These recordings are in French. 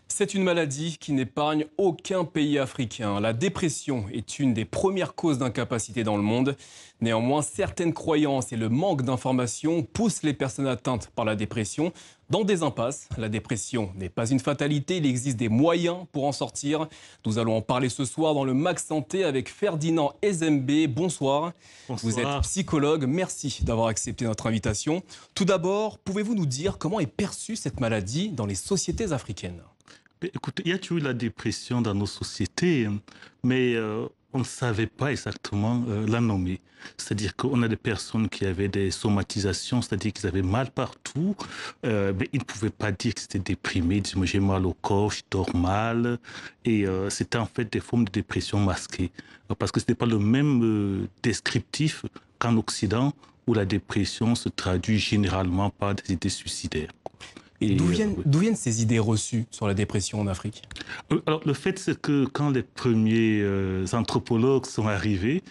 C'est une maladie qui n'épargne aucun pays africain. La dépression est une des premières causes d'incapacité dans le monde. Néanmoins, certaines croyances et le manque d'informations poussent les personnes atteintes par la dépression dans des impasses. La dépression n'est pas une fatalité, il existe des moyens pour en sortir. Nous allons en parler ce soir dans le Max Santé avec Ferdinand Ezembe. Bonsoir. Vous êtes Bonsoir. psychologue. Merci d'avoir accepté notre invitation. Tout d'abord, pouvez-vous nous dire comment est perçue cette maladie dans les sociétés africaines ? Écoutez, il y a toujours eu la dépression dans nos sociétés, mais on ne savait pas exactement la nommer. C'est-à-dire qu'on a des personnes qui avaient des somatisations, c'est-à-dire qu'ils avaient mal partout, mais ils ne pouvaient pas dire qu'ils étaient déprimés. Ils disaient, moi j'ai mal au corps, je dors mal. Et c'était en fait des formes de dépression masquées. Parce que ce n'était pas le même descriptif qu'en Occident, où la dépression se traduit généralement par des idées suicidaires. D'où viennent ces idées reçues sur la dépression en Afrique ? Alors, le fait, c'est que quand les premiers anthropologues sont arrivés,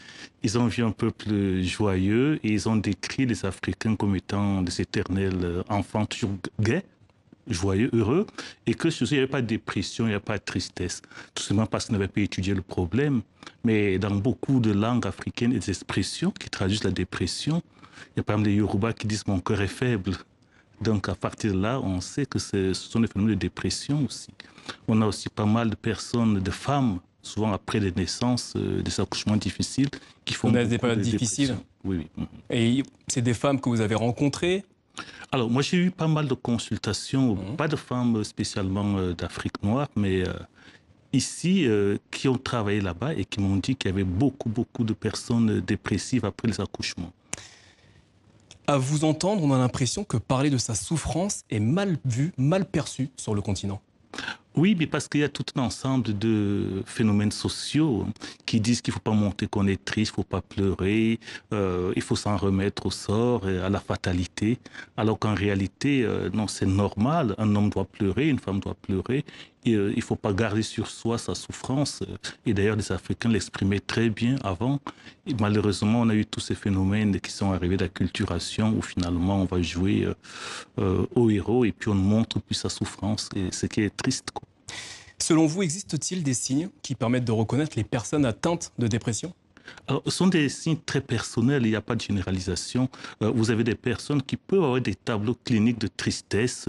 ils ont vu un peuple joyeux et ils ont décrit les Africains comme étant des éternels enfants toujours gais, joyeux, heureux, et que il n'y avait pas de dépression, il n'y avait pas de tristesse. Tout simplement parce qu'ils n'avaient pas étudié le problème. Mais dans beaucoup de langues africaines, il y a des expressions qui traduisent la dépression. Il y a par exemple les Yoruba qui disent « mon cœur est faible ». Donc, à partir de là, on sait que ce sont des phénomènes de dépression aussi. On a aussi pas mal de personnes, de femmes, souvent après les naissances, des accouchements difficiles, qui font On a des périodes de difficiles. dépression. Oui, oui. Et c'est des femmes que vous avez rencontrées ? Alors, moi, j'ai eu pas mal de consultations, pas de femmes spécialement d'Afrique noire, mais ici, qui ont travaillé là-bas et qui m'ont dit qu'il y avait beaucoup de personnes dépressives après les accouchements. À vous entendre, on a l'impression que parler de sa souffrance est mal vu, mal perçu sur le continent. Oui, mais parce qu'il y a tout un ensemble de phénomènes sociaux qui disent qu'il ne faut pas montrer qu'on est triste, il ne faut pas pleurer, il faut s'en remettre au sort, à la fatalité. Alors qu'en réalité, non, c'est normal. Un homme doit pleurer, une femme doit pleurer. Et, il ne faut pas garder sur soi sa souffrance. Et d'ailleurs, les Africains l'exprimaient très bien avant. Et malheureusement, on a eu tous ces phénomènes qui sont arrivés d'acculturation où finalement on va jouer au héros et puis on ne montre plus sa souffrance. Et ce qui est triste, quoi. Selon vous, existe-t-il des signes qui permettent de reconnaître les personnes atteintes de dépression ? Alors, ce sont des signes très personnels, il n'y a pas de généralisation. Vous avez des personnes qui peuvent avoir des tableaux cliniques de tristesse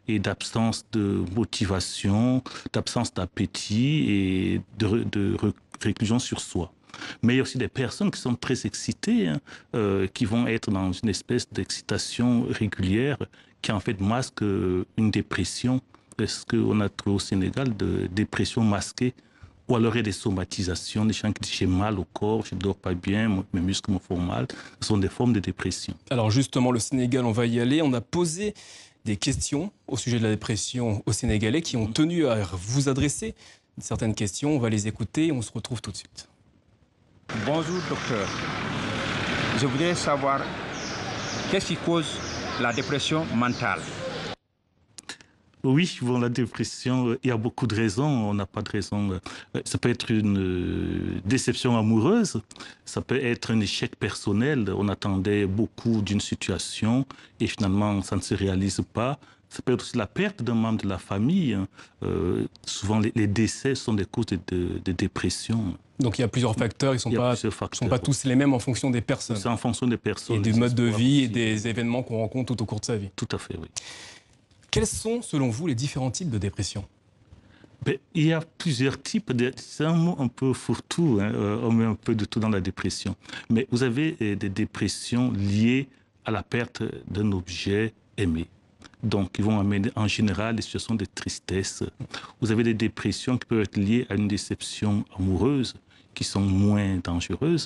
et d'absence de motivation, d'absence d'appétit et de réclusion sur soi. Mais il y a aussi des personnes qui sont très excitées, hein, qui vont être dans une espèce d'excitation régulière qui en fait masque une dépression. Est-ce qu'on a trouvé au Sénégal de dépression masquée? Ou alors il y a des somatisations, des gens qui disent j'ai mal au corps, je ne dors pas bien, mes muscles me font mal. Ce sont des formes de dépression. Alors justement, le Sénégal, on va y aller. On a posé des questions au sujet de la dépression aux Sénégalais qui ont tenu à vous adresser certaines questions. On va les écouter et on se retrouve tout de suite. Bonjour docteur. Je voudrais savoir qu'est-ce qui cause la dépression mentale. Oui, bon, la dépression, il y a beaucoup de raisons. On n'a pas de raison. Ça peut être une déception amoureuse, ça peut être un échec personnel. On attendait beaucoup d'une situation et finalement, ça ne se réalise pas. Ça peut être aussi la perte d'un membre de la famille. Souvent, les décès sont des causes de dépression. Donc il y a plusieurs facteurs, ils ne sont pas tous les mêmes en fonction des personnes. C'est en fonction des personnes. Et du mode de vie et des événements qu'on rencontre tout au cours de sa vie. Tout à fait, oui. Quels sont, selon vous, les différents types de dépression ? Il y a plusieurs types. C'est un mot un peu fourre-tout, hein, on met un peu de tout dans la dépression. Mais vous avez des dépressions liées à la perte d'un objet aimé. Donc, ils vont amener en général des situations de tristesse. Vous avez des dépressions qui peuvent être liées à une déception amoureuse, qui sont moins dangereuses.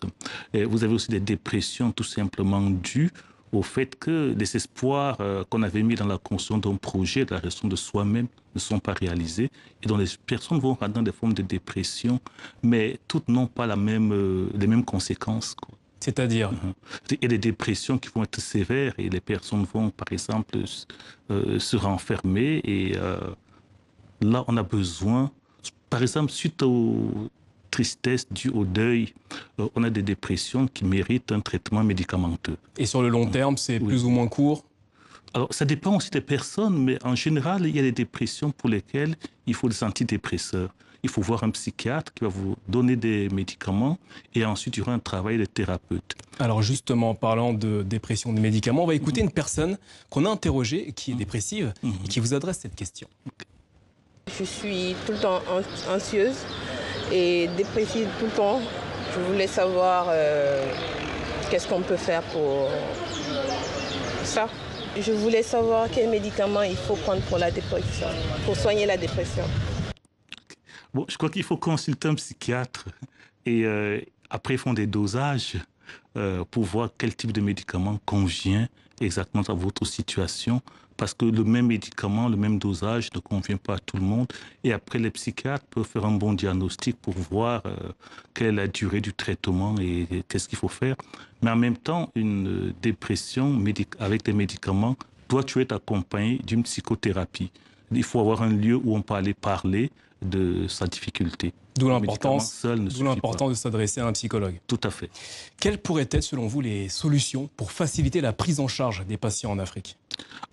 Et vous avez aussi des dépressions tout simplement dues au fait que les espoirs qu'on avait mis dans la construction d'un projet, de la gestion de soi-même, ne sont pas réalisés et dont les personnes vont rentrer dans des formes de dépression, mais toutes n'ont pas les mêmes conséquences, quoi. C'est-à-dire Il y a des dépressions qui vont être sévères et les personnes vont, par exemple, se renfermer et là, on a besoin, par exemple, suite aux tristesse due au deuil, on a des dépressions qui méritent un traitement médicamenteux. Et sur le long terme, c'est plus ou moins court ? Alors, ça dépend aussi des personnes, mais en général, il y a des dépressions pour lesquelles il faut des antidépresseurs. Il faut voir un psychiatre qui va vous donner des médicaments et ensuite il y aura un travail de thérapeute. Alors justement, en parlant de dépression, de médicaments, on va écouter une personne qu'on a interrogée, qui est dépressive, et qui vous adresse cette question. Je suis tout le temps anxieuse et dépressive tout le temps. Je voulais savoir qu'est-ce qu'on peut faire pour ça. Je voulais savoir quels médicaments il faut prendre pour la dépression, pour soigner la dépression. Bon, je crois qu'il faut consulter un psychiatre et après ils font des dosages pour voir quel type de médicament convient exactement à votre situation, parce que le même médicament, le même dosage ne convient pas à tout le monde. Et après, les psychiatres peuvent faire un bon diagnostic pour voir quelle est la durée du traitement et qu'est-ce qu'il faut faire. Mais en même temps, une dépression avec des médicaments doit être accompagnée d'une psychothérapie. Il faut avoir un lieu où on peut aller parler de sa difficulté. D'où l'importance de s'adresser à un psychologue. Tout à fait. Quelles pourraient être, selon vous, les solutions pour faciliter la prise en charge des patients en Afrique?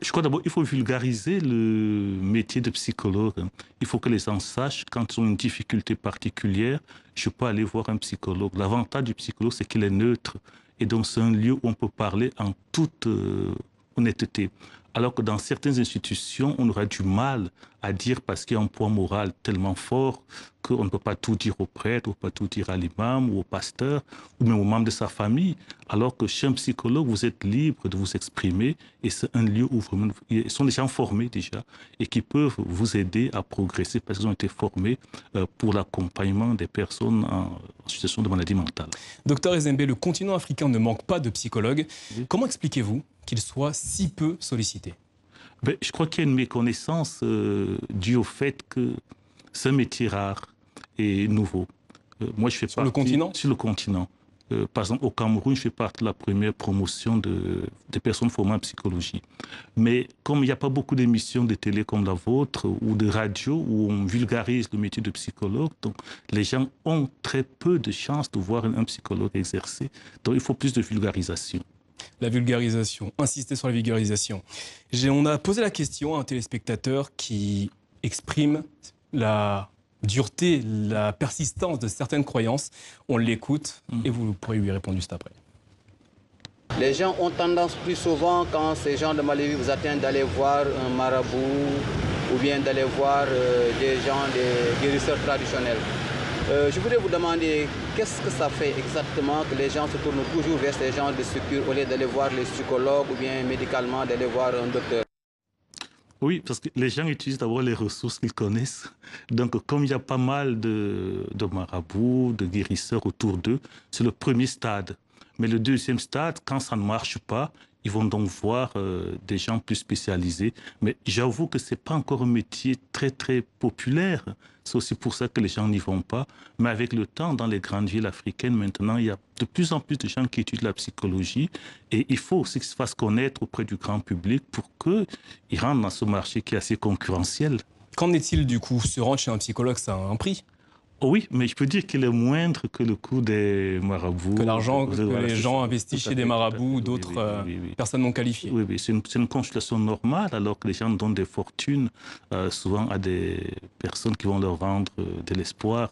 Je crois d'abord qu'il faut vulgariser le métier de psychologue. Il faut que les gens sachent, quand ils ont une difficulté particulière, je peux aller voir un psychologue. L'avantage du psychologue, c'est qu'il est neutre. Et donc, c'est un lieu où on peut parler en toute honnêteté. Alors que dans certaines institutions, on aura du mal à dire parce qu'il y a un poids moral tellement fort qu'on ne peut pas tout dire au prêtre, ou pas tout dire à l'imam ou au pasteur, ou même aux membres de sa famille. Alors que chez un psychologue, vous êtes libre de vous exprimer et c'est un lieu où vraiment, ils sont des gens formés déjà et qui peuvent vous aider à progresser parce qu'ils ont été formés pour l'accompagnement des personnes en situation de maladie mentale. Docteur Ezembe, le continent africain ne manque pas de psychologues. Oui. Comment expliquez-vous qu'il soit si peu sollicité? Je crois qu'il y a une méconnaissance due au fait que c'est un métier rare et nouveau. Moi, je fais sur le continent? Sur le continent. Par exemple, au Cameroun, je fais partie de la première promotion des personnes formées en psychologie. Mais comme il n'y a pas beaucoup d'émissions de télé comme la vôtre ou de radio où on vulgarise le métier de psychologue, donc les gens ont très peu de chances de voir un psychologue exercer. Donc il faut plus de vulgarisation. La vulgarisation, insister sur la vulgarisation. On a posé la question à un téléspectateur qui exprime la dureté, la persistance de certaines croyances. On l'écoute et vous pourrez lui répondre juste après. Les gens ont tendance plus souvent, quand ces gens de maladie vous atteignent, d'aller voir un marabout ou bien d'aller voir des gens, des guérisseurs traditionnels. Je voudrais vous demander, qu'est-ce que ça fait exactement que les gens se tournent toujours vers ces gens de structures au lieu d'aller voir les psychologues ou bien médicalement d'aller voir un docteur? Oui, parce que les gens utilisent d'abord les ressources qu'ils connaissent. Donc, comme il y a pas mal de marabouts, de guérisseurs autour d'eux, c'est le premier stade. Mais le deuxième stade, quand ça ne marche pas, ils vont donc voir des gens plus spécialisés. Mais j'avoue que ce n'est pas encore un métier très, très populaire. C'est aussi pour ça que les gens n'y vont pas. Mais avec le temps, dans les grandes villes africaines, maintenant, il y a de plus en plus de gens qui étudient la psychologie. Et il faut aussi qu'ils se fassent connaître auprès du grand public pour qu'ils rentrent dans ce marché qui est assez concurrentiel. Qu'en est-il du coup? Se rendre chez un psychologue, ça a un prix? Oui, mais je peux dire qu'il est moindre que le coût des marabouts. Que l'argent que les gens investissent chez des marabouts ou d'autres personnes non qualifiées. Oui, c'est une consultation normale, alors que les gens donnent des fortunes souvent à des personnes qui vont leur vendre de l'espoir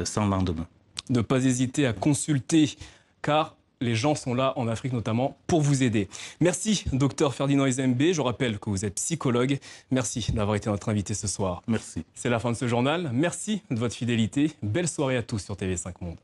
sans lendemain. Ne pas hésiter à consulter, car les gens sont là en Afrique notamment pour vous aider. Merci, docteur Ferdinand Ezembe. Je rappelle que vous êtes psychologue. Merci d'avoir été notre invité ce soir. Merci. C'est la fin de ce journal. Merci de votre fidélité. Belle soirée à tous sur TV5 Monde.